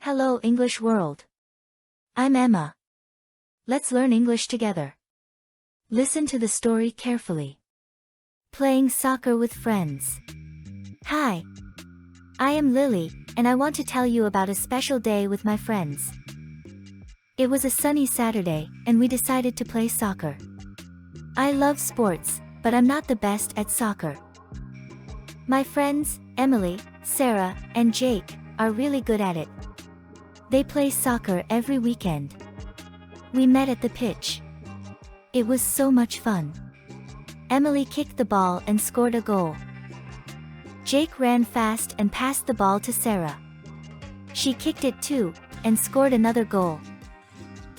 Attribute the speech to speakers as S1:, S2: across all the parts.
S1: Hello English world. I'm Emma. Let's learn English together. Listen to the story carefully. Playing soccer with friends. Hi. I am Lily, and I want to tell you about a special day with my friends. It was a sunny Saturday, and we decided to play soccer. I love sports, but I'm not the best at soccer. My friends, Emily, Sarah, and Jake, are really good at it. They play soccer every weekend. We met at the pitch. It was so much fun. Emily kicked the ball and scored a goal. Jake ran fast and passed the ball to Sarah. She kicked it too, and scored another goal.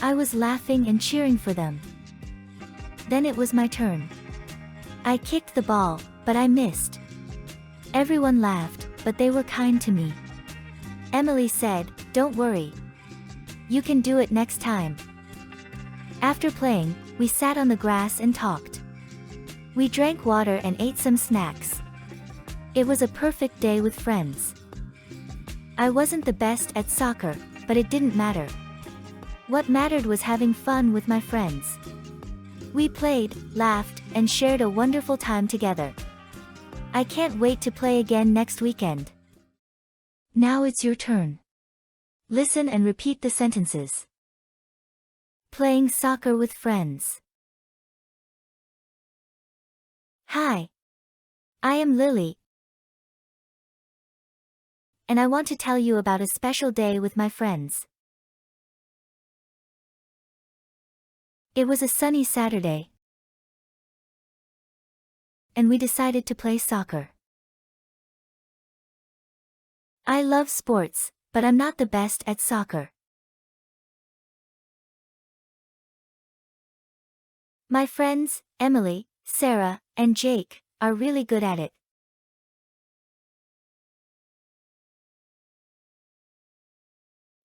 S1: I was laughing and cheering for them. Then it was my turn. I kicked the ball, but I missed. Everyone laughed, but they were kind to me. Emily said, "Don't worry. You can do it next time." After playing, we sat on the grass and talked. We drank water and ate some snacks. It was a perfect day with friends. I wasn't the best at soccer, but it didn't matter. What mattered was having fun with my friends. We played, laughed, and shared a wonderful time together. I can't wait to play again next weekend. Now it's your turn. Listen and repeat the sentences. Playing soccer with friends. Hi. I am Lily, and I want to tell you about a special day with my friends. It was a sunny Saturday, and we decided to play soccer. I love sports, but I'm not the best at soccer. My friends, Emily, Sarah, and Jake, are really good at it.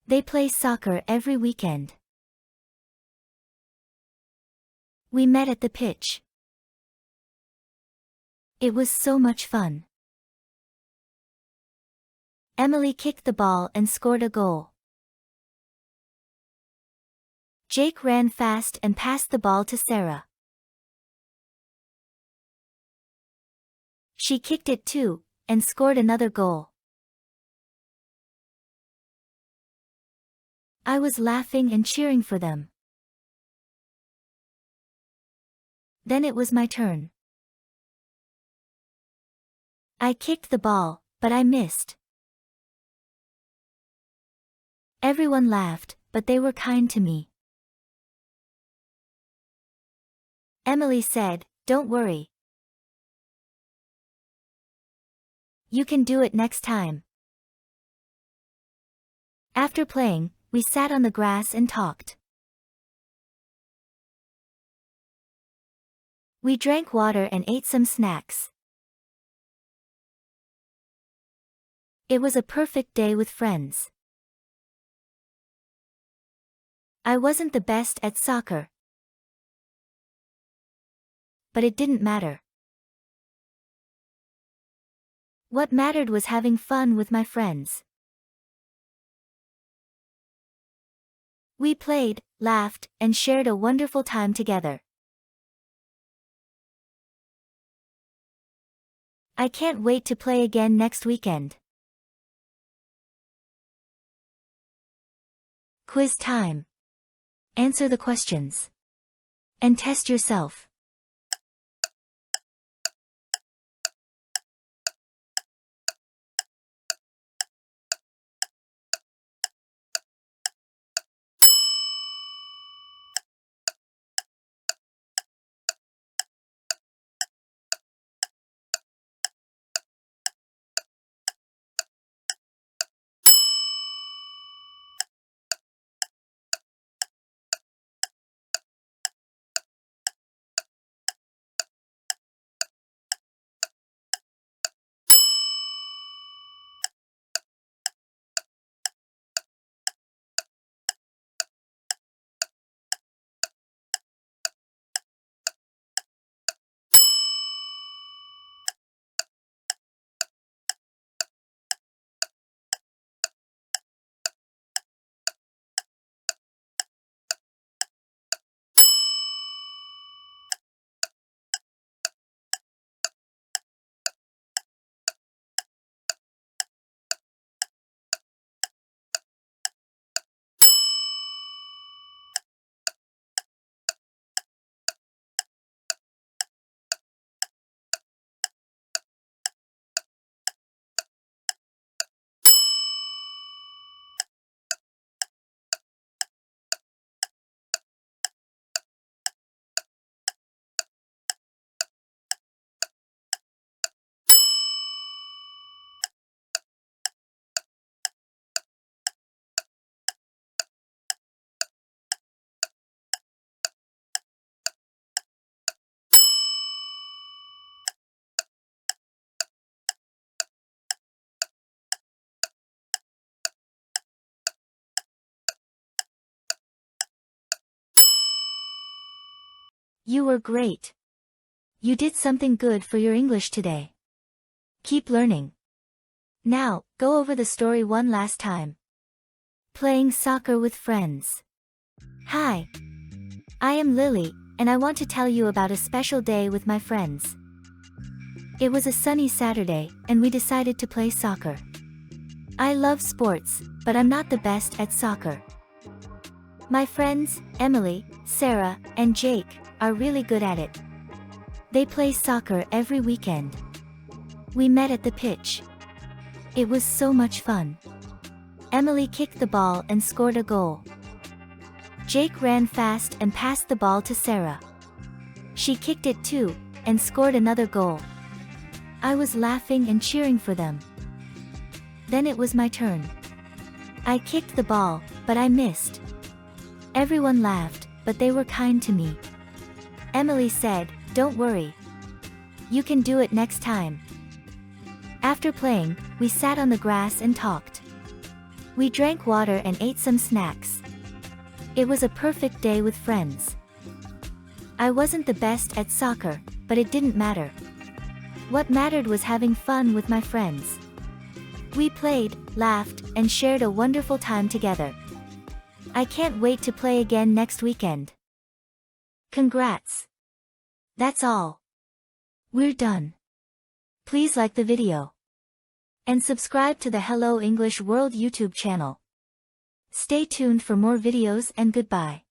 S1: They play soccer every weekend. We met at the pitch. It was so much fun. Emily kicked the ball and scored a goal. Jake ran fast and passed the ball to Sarah. She kicked it too, and scored another goal. I was laughing and cheering for them. Then it was my turn. I kicked the ball, but I missed. Everyone laughed, but they were kind to me. Emily said, "Don't worry. You can do it next time." After playing, we sat on the grass and talked. We drank water and ate some snacks. It was a perfect day with friends. I wasn't the best at soccer, but it didn't matter. What mattered was having fun with my friends. We played, laughed, and shared a wonderful time together. I can't wait to play again next weekend. Quiz time. Answer the questions. And test yourself. You were great. You did something good for your English today. Keep learning. Now, go over the story one last time. Playing soccer with friends. Hi. I am Lily, and I want to tell you about a special day with my friends. It was a sunny Saturday, and we decided to play soccer. I love sports, but I'm not the best at soccer. My friends, Emily, Sarah, and Jake, are really good at it. They play soccer every weekend. We met at the pitch. It was so much fun. Emily kicked the ball and scored a goal. Jake ran fast and passed the ball to Sarah. She kicked it too, and scored another goal. I was laughing and cheering for them. Then it was my turn. I kicked the ball, but I missed. Everyone laughed, but they were kind to me. Emily said, "Don't worry. You can do it next time." After playing, we sat on the grass and talked. We drank water and ate some snacks. It was a perfect day with friends. I wasn't the best at soccer, but it didn't matter. What mattered was having fun with my friends. We played, laughed, and shared a wonderful time together. I can't wait to play again next weekend. Congrats! That's all. We're done. Please like the video. And subscribe to the Hello English World YouTube channel. Stay tuned for more videos and goodbye.